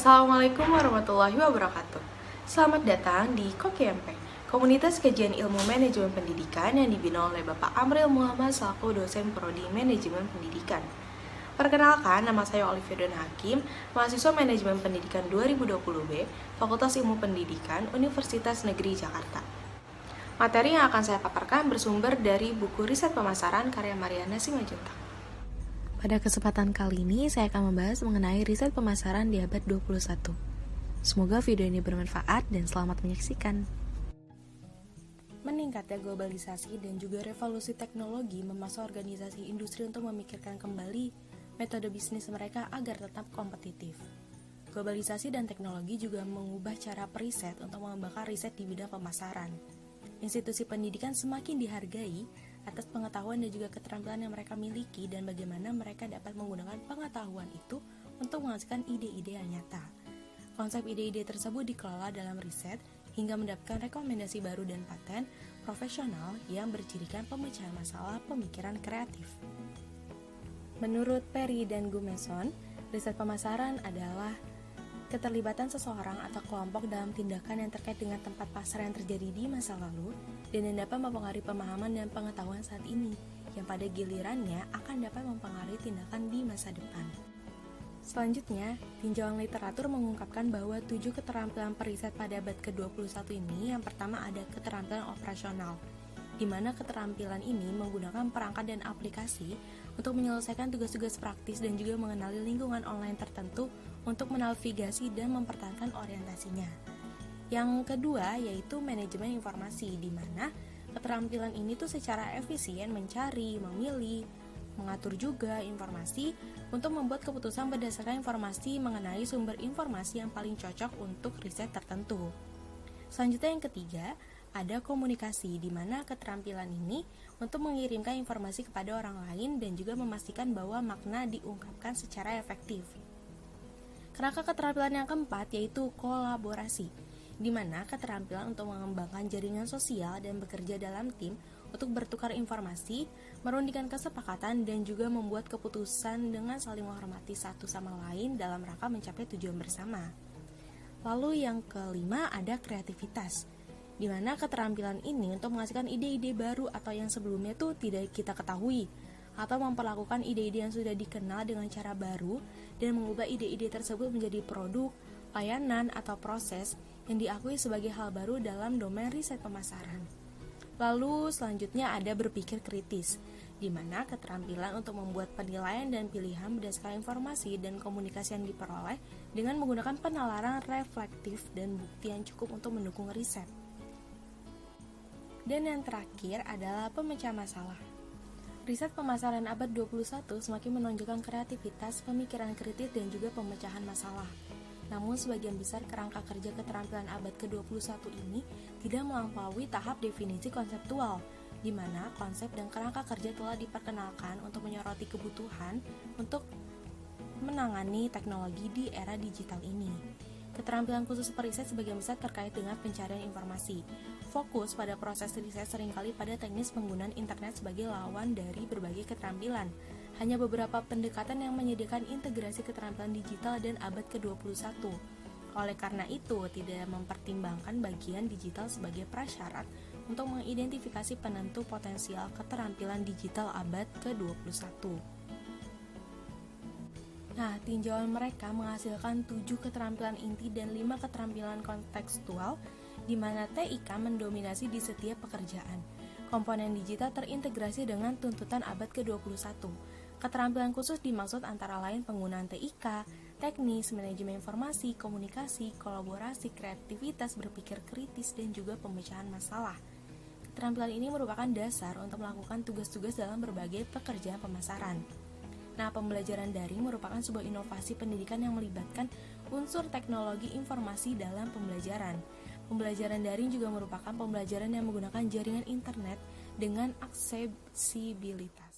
Assalamualaikum warahmatullahi wabarakatuh. Selamat datang di KOKIMP, Komunitas Kajian Ilmu Manajemen Pendidikan yang dibina oleh Bapak Amril Muhammad selaku dosen Prodi Manajemen Pendidikan. Perkenalkan, nama saya Olivia Don Hakim, mahasiswa Manajemen Pendidikan 2020B, Fakultas Ilmu Pendidikan, Universitas Negeri Jakarta. Materi yang akan saya paparkan bersumber dari buku riset pemasaran karya Mariana Simanjuntak. Pada kesempatan kali ini, saya akan membahas mengenai riset pemasaran di abad 21. Semoga video ini bermanfaat dan selamat menyaksikan. Meningkatnya globalisasi dan juga revolusi teknologi memaksa organisasi industri untuk memikirkan kembali metode bisnis mereka agar tetap kompetitif. Globalisasi dan teknologi juga mengubah cara periset untuk mengembangkan riset di bidang pemasaran. Institusi pendidikan semakin dihargai atas pengetahuan dan juga keterampilan yang mereka miliki dan bagaimana mereka dapat menggunakan pengetahuan itu untuk menghasilkan ide-ide yang nyata. Konsep ide-ide tersebut dikelola dalam riset hingga mendapatkan rekomendasi baru dan paten profesional yang bercirikan pemecahan masalah pemikiran kreatif. Menurut Perry dan Gumeson, riset pemasaran adalah keterlibatan seseorang atau kelompok dalam tindakan yang terkait dengan tempat pasar yang terjadi di masa lalu dan yang dapat mempengaruhi pemahaman dan pengetahuan saat ini, yang pada gilirannya akan dapat mempengaruhi tindakan di masa depan. Selanjutnya, tinjauan literatur mengungkapkan bahwa 7 keterampilan periset pada abad ke-21 ini. Yang pertama ada keterampilan operasional, di mana keterampilan ini menggunakan perangkat dan aplikasi untuk menyelesaikan tugas-tugas praktis dan juga mengenali lingkungan online tertentu untuk menavigasi dan mempertahankan orientasinya. Yang kedua yaitu manajemen informasi, di mana keterampilan ini tuh secara efisien mencari, memilih, mengatur juga informasi untuk membuat keputusan berdasarkan informasi mengenai sumber informasi yang paling cocok untuk riset tertentu. Selanjutnya yang ketiga, ada komunikasi, di mana keterampilan ini untuk mengirimkan informasi kepada orang lain dan juga memastikan bahwa makna diungkapkan secara efektif. Kerangka keterampilan yang keempat yaitu kolaborasi, di mana keterampilan untuk mengembangkan jaringan sosial dan bekerja dalam tim untuk bertukar informasi, merundingkan kesepakatan, dan juga membuat keputusan dengan saling menghormati satu sama lain dalam rangka mencapai tujuan bersama. Lalu yang kelima ada kreativitas, di mana keterampilan ini untuk menghasilkan ide-ide baru atau yang sebelumnya tuh tidak kita ketahui, atau memperlakukan ide-ide yang sudah dikenal dengan cara baru dan mengubah ide-ide tersebut menjadi produk, layanan, atau proses yang diakui sebagai hal baru dalam domain riset pemasaran. Lalu selanjutnya ada berpikir kritis, di mana keterampilan untuk membuat penilaian dan pilihan berdasarkan informasi dan komunikasi yang diperoleh dengan menggunakan penalaran reflektif dan bukti yang cukup untuk mendukung riset. Dan yang terakhir adalah pemecahan masalah. Riset pemasaran abad 21 semakin menonjolkan kreativitas, pemikiran kritis, dan juga pemecahan masalah. Namun sebagian besar kerangka kerja keterampilan abad ke-21 ini tidak melampaui tahap definisi konseptual, di mana konsep dan kerangka kerja telah diperkenalkan untuk menyoroti kebutuhan untuk menangani teknologi di era digital ini. Keterampilan khusus periset sebagian besar terkait dengan pencarian informasi. Fokus pada proses riset seringkali pada teknis penggunaan internet sebagai lawan dari berbagai keterampilan. Hanya beberapa pendekatan yang menyediakan integrasi keterampilan digital dan abad ke-21. Oleh karena itu, tidak mempertimbangkan bagian digital sebagai prasyarat untuk mengidentifikasi penentu potensial keterampilan digital abad ke-21. Nah, tinjauan mereka menghasilkan 7 keterampilan inti dan 5 keterampilan kontekstual, di mana TIK mendominasi di setiap pekerjaan. Komponen digital terintegrasi dengan tuntutan abad ke-21. Keterampilan khusus dimaksud antara lain penggunaan TIK, teknis, manajemen informasi, komunikasi, kolaborasi, kreativitas, berpikir kritis, dan juga pemecahan masalah. Keterampilan ini merupakan dasar untuk melakukan tugas-tugas dalam berbagai pekerjaan pemasaran. Nah, pembelajaran daring merupakan sebuah inovasi pendidikan yang melibatkan unsur teknologi informasi dalam pembelajaran. Pembelajaran daring juga merupakan pembelajaran yang menggunakan jaringan internet dengan aksesibilitas.